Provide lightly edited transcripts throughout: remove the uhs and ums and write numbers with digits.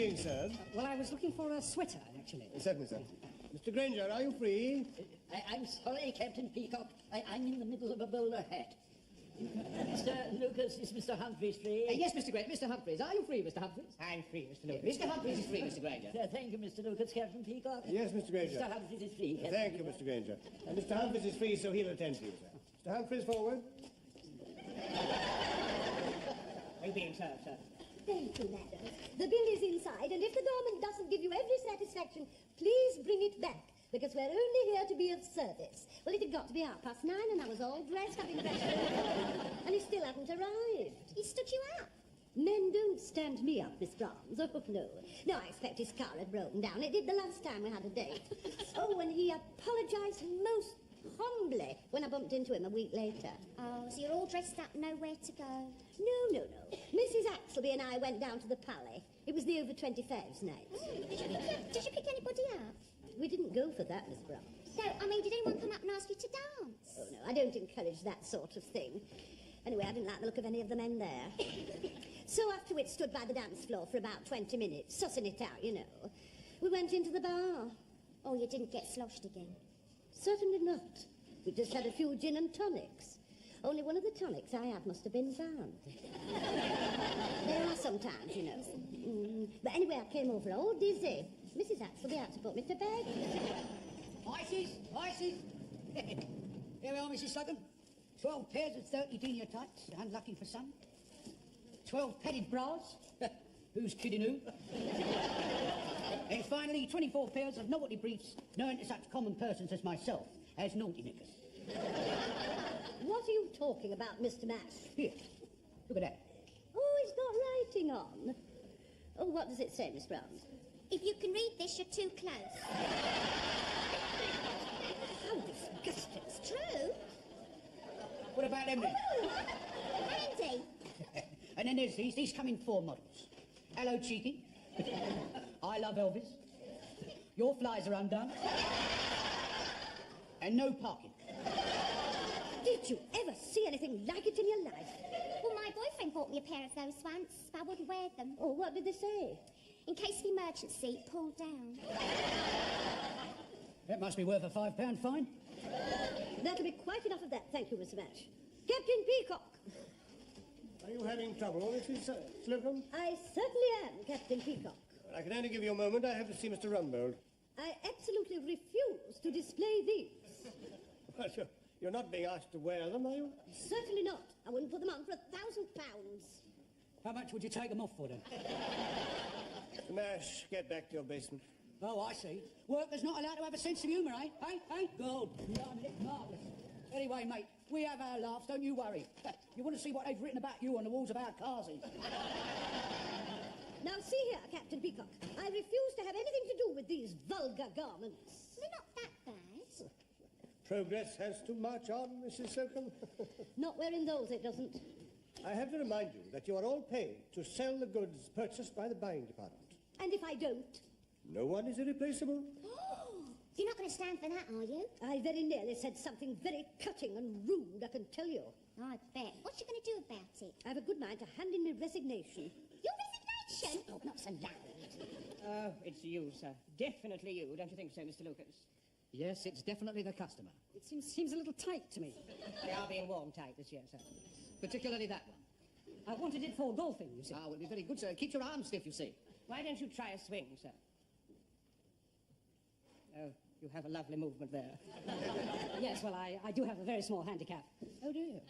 being served? Well, I was looking for a sweater, actually. Certainly, sir. Mr. Granger, are you free? I'm sorry, Captain Peacock. I'm in the middle of a bowler hat. Mr. Lucas, is Mr. Humphreys free? Yes, Mr. Granger. Mr. Humphreys. Are you free, Mr. Humphreys? I'm free, Mr. Lucas. Mr. Humphreys is free, Mr. Granger. Thank you, Mr. Lucas. Captain Peacock? Yes, Mr. Granger. Mr. Humphreys is free. Captain Thank you, Peacock. Mr. Granger. And Mr. Humphreys is free, so he'll attend to you, sir. Mr. Humphreys, forward. Are you being served, sir? Thank you, madam. The bill is inside, and if the doorman doesn't give you every satisfaction, please bring it back, because we're only here to be of service. Well, it had got to be 9:30, and I was all dressed up in fresh and he still hadn't arrived. He stood you up. Men don't stand me up, Miss Brahms. Oh, no. No, I expect his car had broken down. It did the last time we had a date. Oh, and he apologised most humbly when I bumped into him a week later. Oh, so you're all dressed up, nowhere to go. No. Mrs. Axelby and I went down to the Pally. It was the over 25s night. Did you pick anybody up? We didn't go for that, Miss Brahms. No, I mean, did anyone come up and ask you to dance? Oh, no, I don't encourage that sort of thing. Anyway, I didn't like the look of any of the men there. So after we'd stood by the dance floor for about 20 minutes, sussing it out, you know, we went into the bar. Oh, you didn't get sloshed again? Certainly not. We just had a few gin and tonics. Only one of the tonics I had must have been banned. There are sometimes, you know. But anyway, I came over all dizzy. Mrs. Axelby had to put me to bed. Ices. Here we are, Mrs. Slocum. 12 pairs of 30 junior tights, unlucky for some. 12 padded bras. Who's kidding who? And finally, 24 pairs of novelty briefs known to such common persons as myself as naughty knickers. What are you talking about, Mr. Mash? Here, look at that. Oh, it's got writing on. Oh, what does it say, Miss Brown? If you can read this, you're too close. How disgusting. It's true. What about them then? Andy. And then there's these come in 4 models. Hello, cheeky. I love Elvis. Your flies are undone. And no parking. Did you ever see anything like it in your life? Well, my boyfriend bought me a pair of those once, but I wouldn't wear them. Oh, what did they say? In case of emergency, pull down. That must be worth a £5 fine. That'll be quite enough of that, thank you, Mr. Mash. Captain Peacock. Are you having trouble, Mrs. Slocum? I certainly am, Captain Peacock. I can only give you a moment. I have to see Mr. Rumbold. I absolutely refuse to display these. Well, you're not being asked to wear them, are you? Certainly not. I wouldn't put them on for £1,000. How much would you take them off for, then? Mr. Mash, get back to your basement. Oh, I see. Workers not allowed to have a sense of humour, eh? Hey? Good. Blimey, it's marvellous. Anyway, mate, we have our laughs, don't you worry. You want to see what they've written about you on the walls of our cars? Now, see here, Captain Peacock. I refuse to have anything to do with these vulgar garments. They're not that bad. Progress has to march on, Mrs. Slocum. Not wearing those, it doesn't. I have to remind you that you are all paid to sell the goods purchased by the buying department. And if I don't? No one is irreplaceable. You're not going to stand for that, are you? I very nearly said something very cutting and rude, I can tell you. I bet. What you going to do about it? I have a good mind to hand in my resignation. Your resignation? Oh, not so loud. Oh, it's you, sir. Definitely you. Don't you think so, Mr. Lucas? Yes, it's definitely the customer. It seems a little tight to me. They are being worn tight this year, sir. Particularly that one. I wanted it for golfing, you see. Ah, will be very good, sir. Keep your arms stiff, you see. Why don't you try a swing, sir? Oh, you have a lovely movement there. Yes, well, I do have a very small handicap. Oh, dear.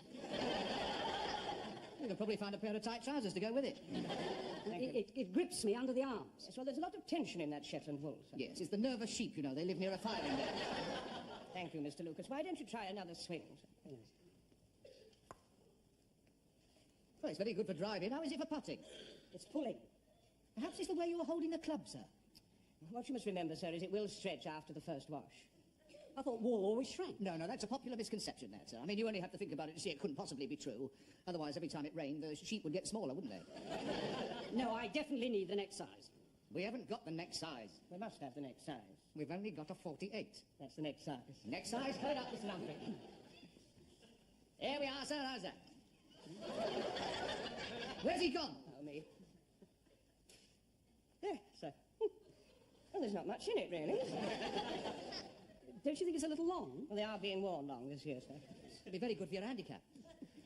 You can probably find a pair of tight trousers to go with it. It grips me under the arms. Yes, well, there's a lot of tension in that Shetland wool, sir. Yes, it's the nervous sheep, you know. They live near a firing there. Thank you, Mr. Lucas. Why don't you try another swing, sir? Yes. Well, it's very good for driving. How is it for putting? It's pulling. Perhaps it's the way you're holding the club, sir. What you must remember, sir, is it will stretch after the first wash. I thought wool always shrank. No, that's a popular misconception, that, sir. I mean, you only have to think about it to see it couldn't possibly be true. Otherwise, every time it rained, the sheep would get smaller, wouldn't they? No, I definitely need the next size. We haven't got the next size. We must have the next size. We've only got a 48. That's the next size. Next size? Hold up, Mr. Humphrey. Here we are, sir. How's that? Where's he gone? Oh, me. There. Well, there's not much in it, really. Don't you think it's a little long? Well, they are being worn long this year, sir. It'll be very good for your handicap.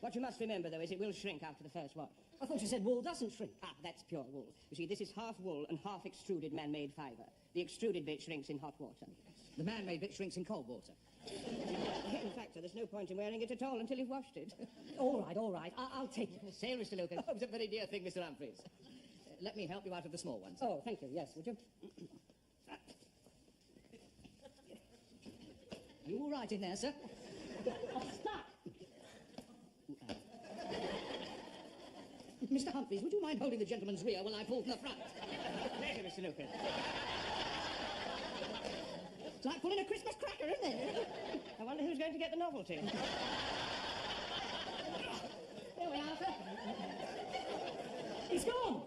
What you must remember, though, is it will shrink after the first wash. I thought you said wool doesn't shrink. Ah, that's pure wool. You see, this is half wool and half extruded man-made fibre. The extruded bit shrinks in hot water. The man-made bit shrinks in cold water. In fact, sir, there's no point in wearing it at all until you've washed it. All right. I'll take it. Sail, Mr. Lucas. Oh, it's a very dear thing, Mr. Humphreys. Let me help you out of the small ones. Oh, thank you. Yes, would you? You all right in there, sir? Stop! Mr. Humphreys, would you mind holding the gentleman's rear while I pull from the front? Pleasure, Mr. Lucas. It's like pulling a Christmas cracker, isn't it? I wonder who's going to get the novelty. There we are, sir. He's gone.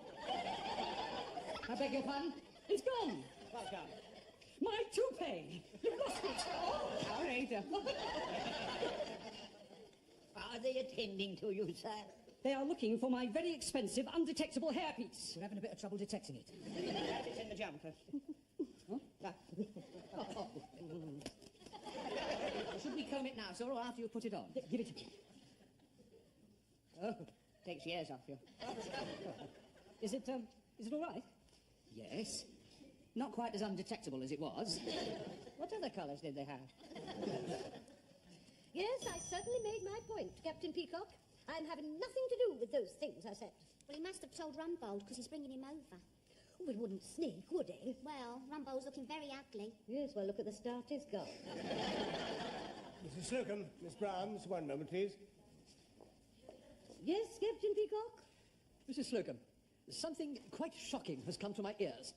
I beg your pardon? He's gone. What's gone? My toupee. You've lost it. All right. Are they attending to you, sir? They are looking for my very expensive, undetectable hairpiece. We're having a bit of trouble detecting it. It's in the jumper. Ah. Should we comb it now, sir, or after you put it on? Give it to me. Oh, takes years off you. Is it all right? Yes. Not quite as undetectable as it was. What other colours did they have? Yes, I certainly made my point, Captain Peacock. I'm having nothing to do with those things I said. Well, he must have told Rumbold because he's bringing him over. Oh, it wouldn't sneak, would he? Well, Rumbold's looking very ugly. Yes, well, look at the start he's got. Mrs. Slocum, Miss Brahms, one moment, please. Yes, Captain Peacock? Mrs. Slocum, something quite shocking has come to my ears.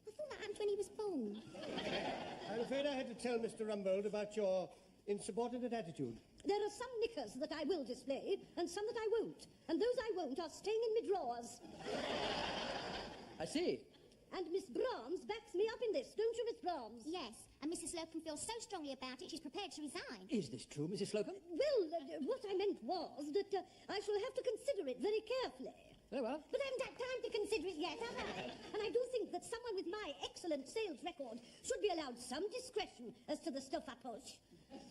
I thought that happened when he was born. I'm afraid I had to tell Mr. Rumbold about your insubordinate attitude. There are some knickers that I will display and some that I won't. And those I won't are staying in my drawers. I see. And Miss Brahms backs me up in this, don't you, Miss Brahms? Yes, and Mrs. Slocum feels so strongly about it, she's prepared to resign. Is this true, Mrs. Slocum? Well, what I meant was that I shall have to consider it very carefully. Very well. But I haven't had time to consider it yet, have I? And I do think that someone with my excellent sales record should be allowed some discretion as to the stuff I push.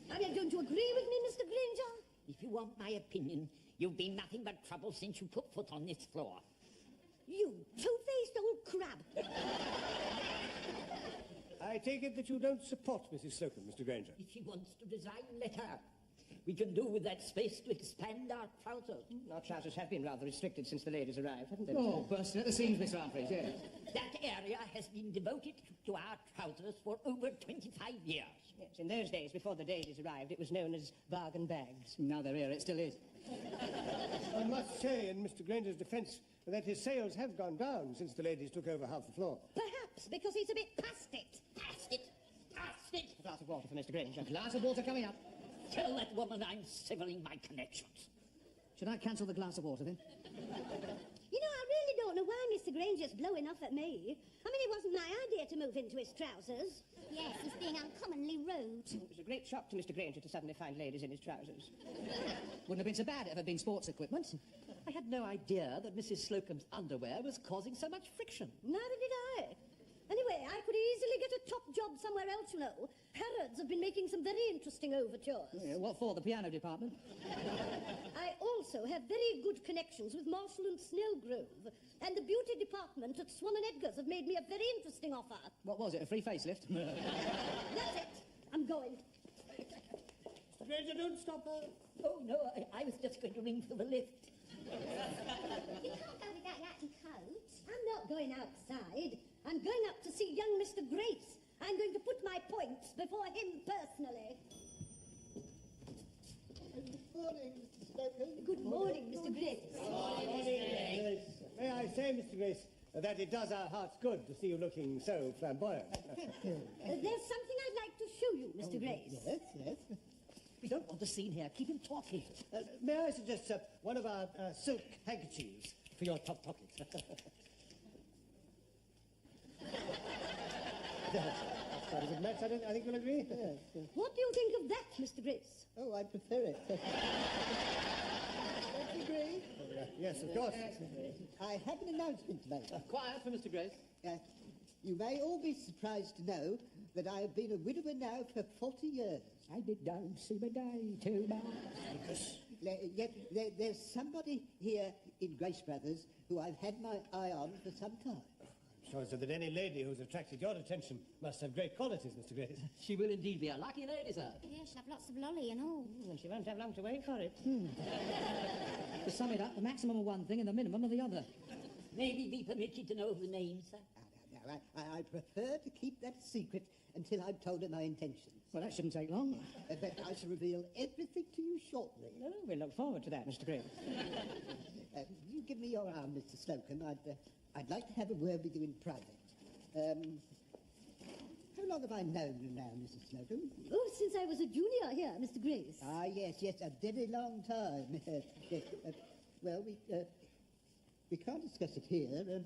I mean, don't you agree with me, Mr. Granger? If you want my opinion, you've been nothing but trouble since you put foot on this floor. You two-faced old crab. I take it that you don't support Mrs. Slocum, Mr. Granger. If she wants to resign, let her. We can do with that space to expand our trousers. Our trousers have been rather restricted since the ladies arrived, haven't they? Oh, bursting at the seams, Mr. Humphreys, yes. That area has been devoted to our trousers for over 25 years. Yes, in those days, before the ladies arrived, it was known as bargain bags. Now they're here, it still is. I must say, in Mr. Granger's defence, that his sales have gone down since the ladies took over half the floor. Perhaps because he's a bit past it. Past it! Past it! A glass of water for Mr. Granger. A glass of water coming up. Tell that woman I'm severing my connections. Should I cancel the glass of water, then? You know, I really don't know why Mr. Granger's blowing off at me. I mean, it wasn't my idea to move into his trousers. Yes, he's being uncommonly rude. It was a great shock to Mr. Granger to suddenly find ladies in his trousers. Wouldn't have been so bad if it had been sports equipment. I had no idea that Mrs. Slocum's underwear was causing so much friction. Neither did I. Anyway, I could easily get a top job somewhere else, you know. Harrods have been making some very interesting overtures. Yeah, what for? The piano department? I also have very good connections with Marshall and Snellgrove. And the beauty department at Swan and Edgar's have made me a very interesting offer. What was it, a free facelift? That's it. I'm going. Mr. Granger, don't stop her. Oh, no, I was just going to ring for the lift. You can't go without your hat and coat. I'm not going outside. I'm going up to see young Mr. Grace. I'm going to put my points before him personally. Good morning, Mr. Slocum. Good morning, Mr. Grace. May I say, Mr. Grace, that it does our hearts good to see you looking so flamboyant. There's something I'd like to show you, Mr. Grace. Yes. We don't want a scene here. Keep him talking. May I suggest one of our silk handkerchiefs for your top pocket? That's quite a good match, I think you'll agree. Yes. What do you think of that, Mr. Grace? Oh, I prefer it. Don't you agree? Yes, of course. I have an announcement to make. Quiet for Mr. Grace. You may all be surprised to know that I have been a widower now for 40 years. I don't see my day too much. Yet there's somebody here in Grace Brothers who I've had my eye on for some time. I'm sure, sir, that any lady who's attracted your attention must have great qualities, Mr. Grace. She will indeed be a lucky lady, sir. Yeah, she'll have lots of lolly and all. And she won't have long to wait for it. To sum it up, the maximum of one thing and the minimum of the other. May we be permitted to know the name, sir? No, I prefer to keep that secret until I've told her my intentions. Well, that shouldn't take long. But I shall reveal everything to you shortly. Oh, we look forward to that, Mr. Green. You give me your arm, Mr. Slocum. I'd like to have a word with you in private. How long have I known you now, Mrs. Slocum? Oh, since I was a junior here, Mr. Grace. Ah, yes, a very long time. Yes, well, we can't discuss it here.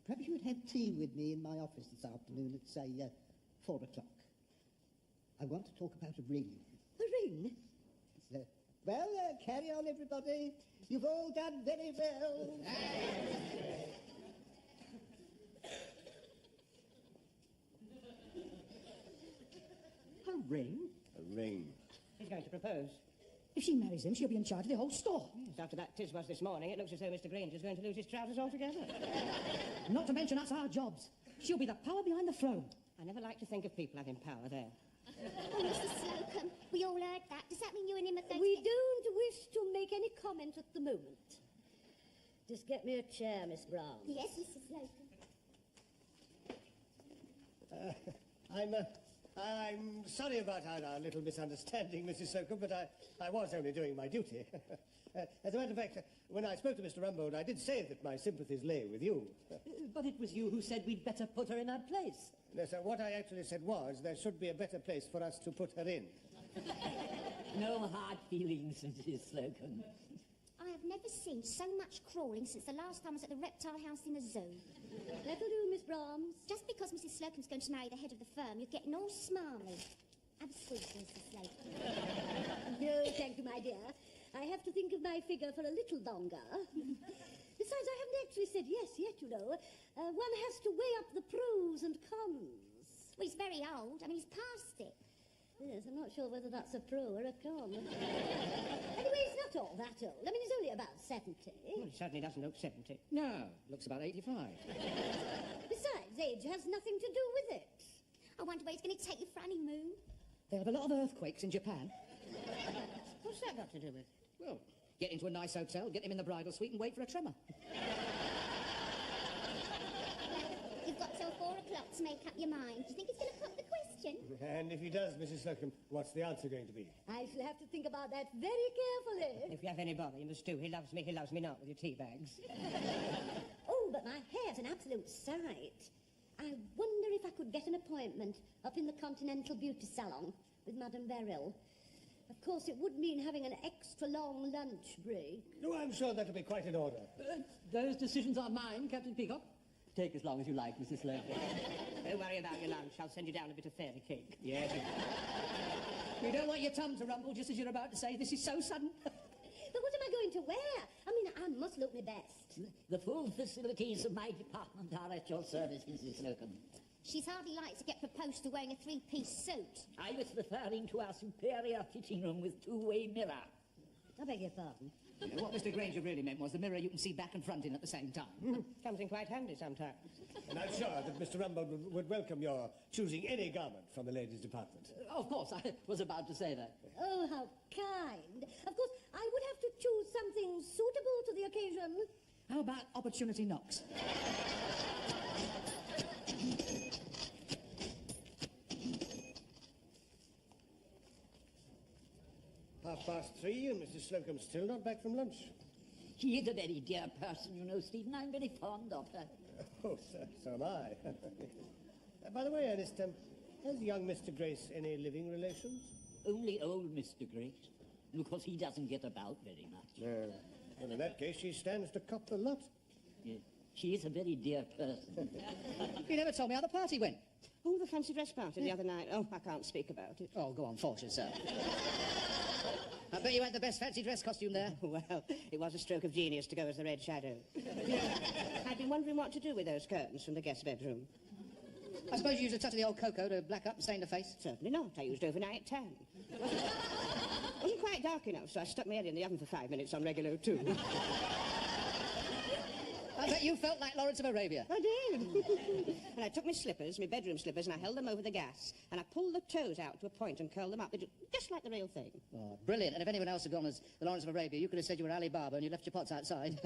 Perhaps you would have tea with me in my office this afternoon at, say, 4 o'clock. I want to talk about a ring. A ring? Well, carry on, everybody. You've all done very well. A ring? A ring. He's going to propose. If she marries him, she'll be in charge of the whole store. Yes, after that tiz was this morning, it looks as though Mr. Granger's going to lose his trousers altogether. Not to mention us, our jobs. She'll be the power behind the throne. I never like to think of people having power there. Oh, Mr. Slocum, we all heard that. Does that mean you and him are going We to... don't wish to make any comment at the moment. Just get me a chair, Miss Brown. Yes, Mrs. Slocum. I'm sorry about our little misunderstanding, Mrs. Slocum, but I was only doing my duty. As a matter of fact, when I spoke to Mr. Rumbold, I did say that my sympathies lay with you. But it was you who said we'd better put her in her place. No, sir, what I actually said was there should be a better place for us to put her in. No hard feelings, Mrs. Slocum. I have never seen so much crawling since the last time I was at the reptile house in the zoo. That'll do, Miss Brahms. Just because Mrs. Slocum's going to marry the head of the firm, you're getting all smarmy. Have a squeeze, Mrs. Slocum. No, thank you, my dear. I have to think of my figure for a little longer. Besides, I haven't actually said yes yet, you know. One has to weigh up the pros and cons. Well, he's very old. I mean, he's past it. Yes, I'm not sure whether that's a pro or a con. Anyway, he's not all that old. I mean, he's only about 70. Well, he certainly doesn't look 70. No, looks about 85. Besides, age has nothing to do with it. I wonder where he's going to take you for honeymoon. They'll have a lot of earthquakes in Japan. What's that got to do with it? Well, get into a nice hotel, get him in the bridal suite and wait for a tremor. You've got till 4 o'clock to make up your mind. Do you think he's going to pop the question? And if he does, Mrs. Slocum, what's the answer going to be? I shall have to think about that very carefully. If you have any bother, you must do. He loves me not with your tea bags. Oh, but my hair's an absolute sight. I wonder if I could get an appointment up in the Continental Beauty Salon with Madame Beryl. Of course, it would mean having an extra long lunch break. No, I'm sure that'll be quite in order. Those decisions are mine, Captain Peacock. Take as long as you like, Mrs. Slocum. Don't worry about your lunch. I'll send you down a bit of fairy cake. Yes. You don't want your tum to rumble just as you're about to say, this is so sudden. But what am I going to wear? I mean, I must look my best. The full facilities of my department are at your service, Mrs. Slocum. She's hardly like to get proposed to wearing a three-piece suit. I was referring to our superior fitting room with two-way mirror. I beg your pardon. What Mr. Granger really meant was the mirror you can see back and front in at the same time. Comes in quite handy sometimes. And I'm sure that Mr. Rumbold would welcome your choosing any garment from the ladies' department. Of course, I was about to say that. Oh, how kind. Of course, I would have to choose something suitable to the occasion. How about opportunity knocks? 3:30 and Mrs. Slocum's still not back from lunch. She is a very dear person, you know, Stephen. I'm very fond of her. Oh, so am I. By the way, Ernest, has young Mr. Grace any living relations? Only old Mr. Grace, because he doesn't get about very much. No. Well, in that case, she stands to cop the lot. Yes. She is a very dear person. You never told me how the party went. Oh, the fancy dress party the other night. Oh, I can't speak about it. Oh, go on, force yourself. I bet you had the best fancy dress costume there. Well, it was a stroke of genius to go as the Red Shadow. I'd been wondering what to do with those curtains from the guest bedroom. I suppose you used a touch of the old cocoa to black up and stain the face? Certainly not. I used overnight tan. Wasn't quite dark enough, so I stuck my head in the oven for 5 minutes on regular too. I bet you felt like Lawrence of Arabia. I did. And I took my slippers, my bedroom slippers, and I held them over the gas. And I pulled the toes out to a point and curled them up. Just like the real thing. Oh, brilliant. And if anyone else had gone as the Lawrence of Arabia, you could have said you were Ali Baba and you left your pots outside.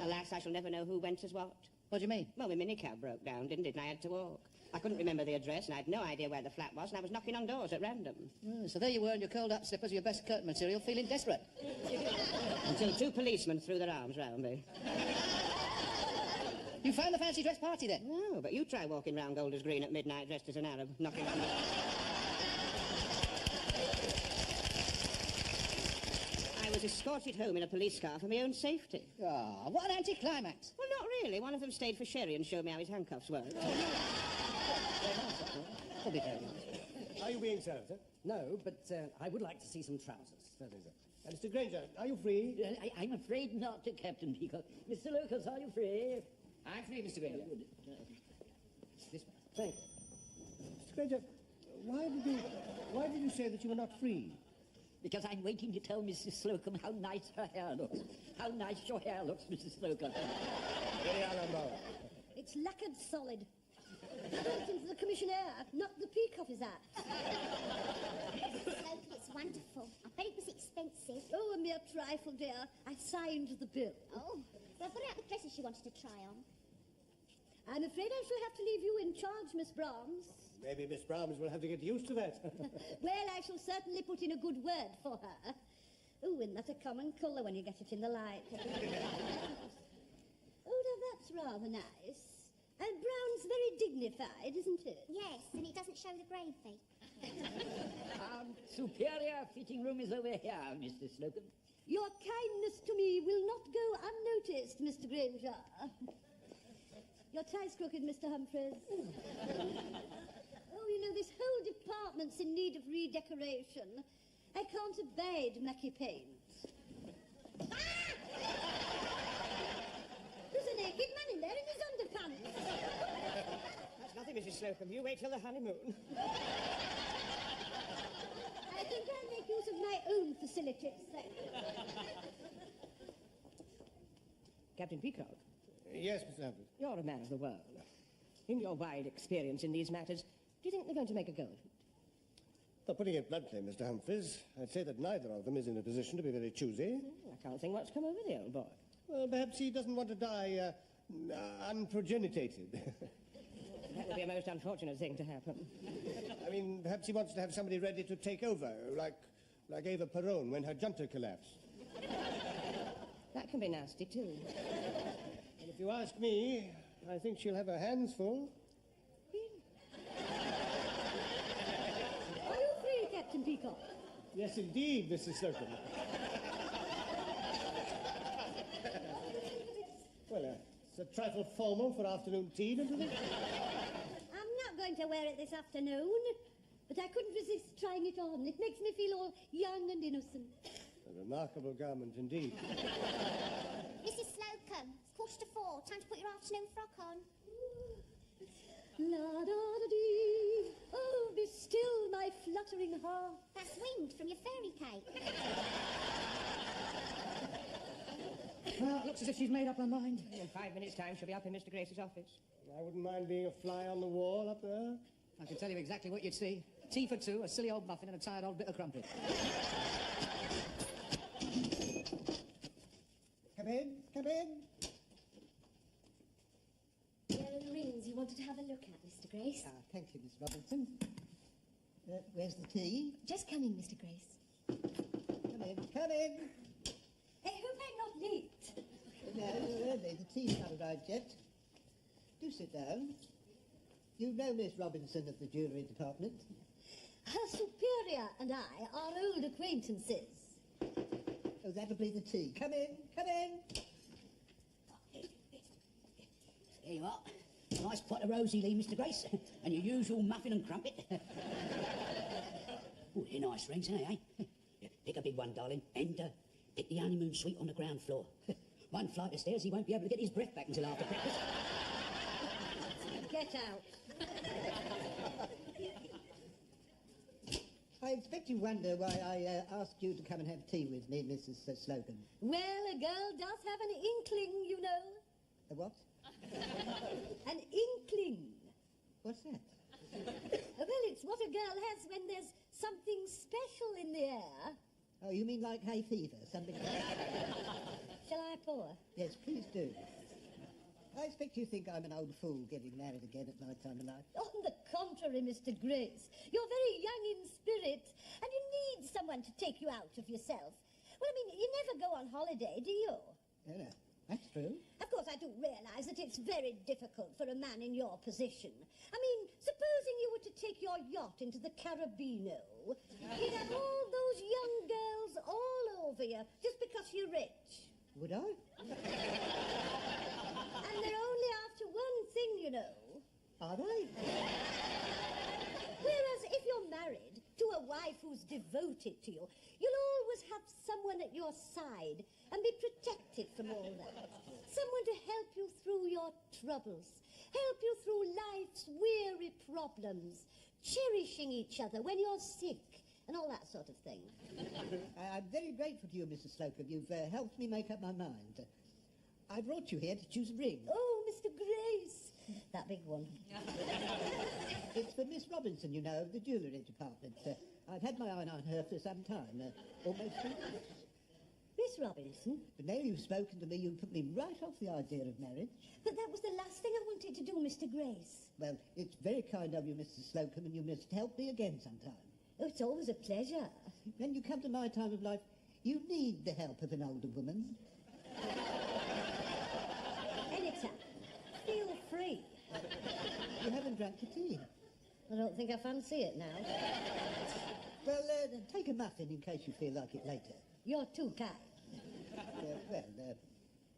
Alas, I shall never know who went as what. What do you mean? Well, my minicab broke down, didn't it? And I had to walk. I couldn't remember the address, and I had no idea where the flat was, and I was knocking on doors at random. Oh, so there you were in your curled-up slippers, your best curtain material, feeling desperate. Until 2 policemen threw their arms round me. You found the fancy dress party then? No, but you try walking round Golders Green at midnight dressed as an Arab, knocking on doors. I was escorted home in a police car for my own safety. Ah, what an anticlimax. Well, not really. One of them stayed for sherry and showed me how his handcuffs worked. Probably very nice. Are you being served, sir? No, but I would like to see some trousers. Certainly, sir. Mr. Granger, are you free? I'm afraid not, Captain Peacock. Mr. Lucas, are you free? I'm free, Mr. Granger. This way. Thank you. Mr. Granger, why did you say that you were not free? Because I'm waiting to tell Mrs. Slocum how nice her hair looks. How nice your hair looks, Mrs. Slocum. Very honourable. It's lacquered solid. Built into the commissionaire, not the Peacock is at. Slocum, it's wonderful. I bet it was expensive. Oh, a mere trifle, dear. I signed the bill. Oh, well, what about the dresses you wanted to try on? I'm afraid I shall have to leave you in charge, Miss Brahms. Maybe Miss Brahms will have to get used to that. Well, I shall certainly put in a good word for her. Oh, isn't that a common colour when you get it in the light? Oh, now that's rather nice. And brown's very dignified, isn't it? Yes, and it doesn't show the gravy. Superior fitting room is over here, Mr. Slocum. Your kindness to me will not go unnoticed, Mr. Granger. Your tie's crooked, Mr. Humphreys. Oh, you know, this whole department's in need of redecoration. I can't abide mucky paint. Ah! There's a naked man in there in his underpants. That's nothing, Mrs. Slocum. You wait till the honeymoon. I think I'll make use of my own facilities, then. Captain Peacock, Yes, Mr. Humphreys. you're a man of the world. In your wide experience in these matters, do you think they're going to make a go of it? Well, putting it bluntly, Mr. Humphreys, I'd say that neither of them is in a position to be very choosy. I can't think what's come over the old boy. Well, perhaps he doesn't want to die unprogenitated. That would be a most unfortunate thing to happen. I mean, perhaps he wants to have somebody ready to take over, like Eva Perón when her junta collapsed. That can be nasty, too. And if you ask me, I think she'll have her hands full. Are you free, Captain Peacock? Yes, indeed, Mrs. Slocum. Well, it's a trifle formal for afternoon tea, don't you think? I'm not going to wear it this afternoon, but I couldn't resist trying it on. It makes me feel all young and innocent. A remarkable garment indeed. Mrs. Slocum, it's 4:45. Time to put your afternoon frock on. La-da-da-dee. Oh, be still, my fluttering heart. That's wind from your fairy cake. Well, it looks as if she's made up her mind. In 5 minutes' time, she'll be up in Mr. Grace's office. I wouldn't mind being a fly on the wall up there. I can tell you exactly what you'd see. Tea for two, a silly old muffin and a tired old bit of crumpet. Come in, come in. Here are the rings you wanted to have a look at, Mr. Grace. Ah, thank you, Miss Robinson. Where's the tea? Just coming, Mr. Grace. Come in, come in. I hope I'm not late. No, early. The tea's not arrived yet. Do sit down. You know Miss Robinson of the jewellery department. Her superior and I are old acquaintances. Oh, that'll be the tea. Come in, come in. Here you are. Nice pot of rosy lee, Mr. Grace. And your usual muffin and crumpet. Oh, they're nice rings, aren't they, eh? Yeah, pick a big one, darling. And pick the honeymoon suite on the ground floor. One flight of stairs, he won't be able to get his breath back until after breakfast. Go Get out. I expect you wonder why I asked you to come and have tea with me, Mrs. Slocum. Well, a girl does have an inkling, you know. A what? An inkling. What's that? Well, it's what a girl has when there's something special in the air. Oh, you mean like hay fever, something like that? Shall I pour? Yes, please do. I expect you think I'm an old fool getting married again at my time of life. On the contrary, Mr. Grace, you're very young in spirit, and you need someone to take you out of yourself. Well, I mean, you never go on holiday, do you? No, no, that's true. Of course, I do realise that it's very difficult for a man in your position. I mean, supposing you were to take your yacht into the Caribbean, you'd have all those young girls all over you just because you're rich. Would I? And they're only after one thing, you know. Are they? Whereas if you're married to a wife who's devoted to you, you'll always have someone at your side and be protected from all that. Someone to help you through your troubles, help you through life's weary problems, cherishing each other when you're sick, and all that sort of thing. I'm very grateful to you, Mrs. Slocum. You've helped me make up my mind. I brought you here to choose a ring. Oh, Mr. Grace, that big one. It's for Miss Robinson, you know, of the jewellery department. I've had my eye on her for some time, almost 3 months. Miss Robinson? But now you've spoken to me, you put me right off the idea of marriage. But that was the last thing I wanted to do, Mr. Grace. Well, it's very kind of you, Mrs. Slocum, and you must help me again sometime. Oh, it's always a pleasure. When you come to my time of life, you need the help of an older woman. Anytime. Feel free. You haven't drank your tea. I don't think I fancy it now. Well, take a muffin in case you feel like it later. You're too kind.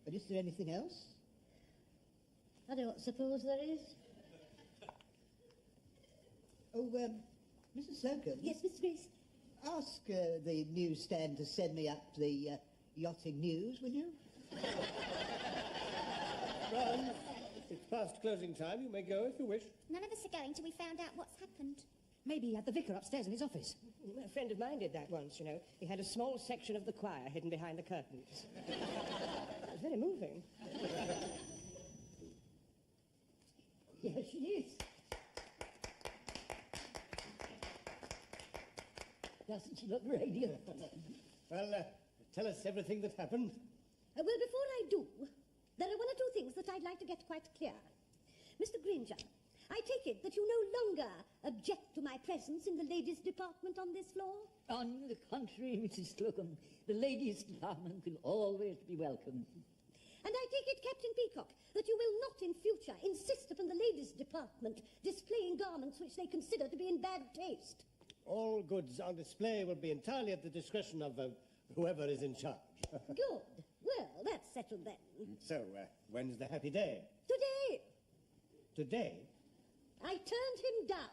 But is there anything else? I don't suppose there is. Oh, Mrs. Slocum. Yes, Miss Grace? Ask the newsstand to send me up the yachting news, will you? Ron, it's past closing time. You may go if you wish. None of us are going till we found out what's happened. Maybe at the vicar upstairs in his office. A friend of mine did that once, you know. He had a small section of the choir hidden behind the curtains. It was very moving. Yes, she is. Doesn't she look radiant? Well, tell us everything that happened. Well, before I do, there are one or two things that I'd like to get quite clear. Mr. Granger, I take it that you no longer object to my presence in the ladies' department on this floor? On the contrary, Mrs. Slocum, the ladies' department will always be welcome. And I take it, Captain Peacock, that you will not in future insist upon the ladies' department displaying garments which they consider to be in bad taste. All goods on display will be entirely at the discretion of whoever is in charge. Good. Well, that's settled then. So, when's the happy day? Today. Today? I turned him down.